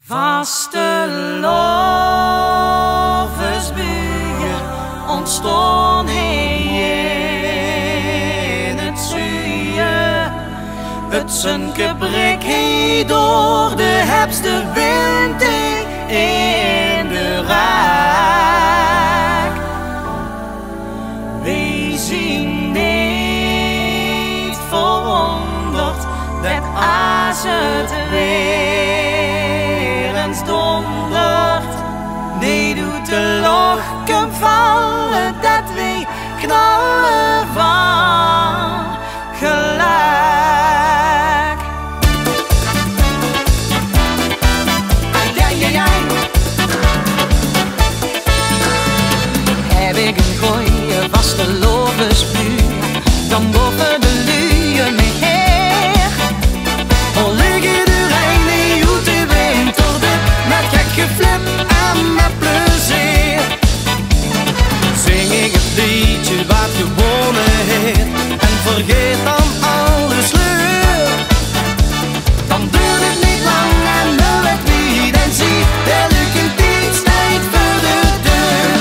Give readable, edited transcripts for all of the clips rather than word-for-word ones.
Vastelovensbuien ontstond in het zuien. Het zijn gebrik door de hebste wind in de raak. We zien niet verwonderd dat als het weer eens dondert, nee doet de lokken vallen dat we knallen van geluid. Heb ik een goeie vastelovensbuur, dan boven de luien me heer. Al liggen de rijn in uit de winterdip, met gek geflip en met plezier. Zing ik het liedje wat gewonnen heeft en vergeet dan alles sleur. Dan duurt het niet lang en nu het niet en zie de leuke diensttijd voor de deur.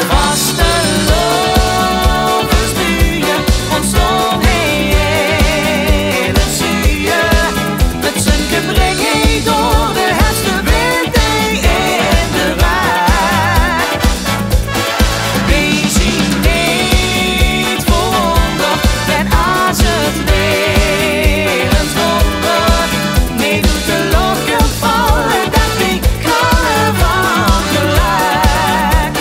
Vastelovensbuien ontstond in het zuien. Met zijn gebrek door de hefste wind in de raak. We zien niet verwonderd dat als het weer eens dondert, nee doet de lokken vallen dat we knallen van geluid.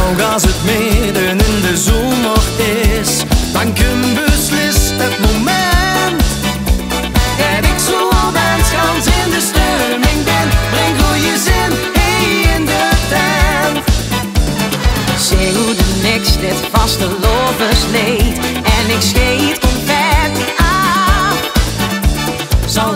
Ook als het midden in de zomer is, dan kun beslist het moment. En ik zo al dansgans in de stemming ben, breng goeie zin in de tent. Zing hoe de niks dit vastelovensleed en ik scheet confetti af. Zal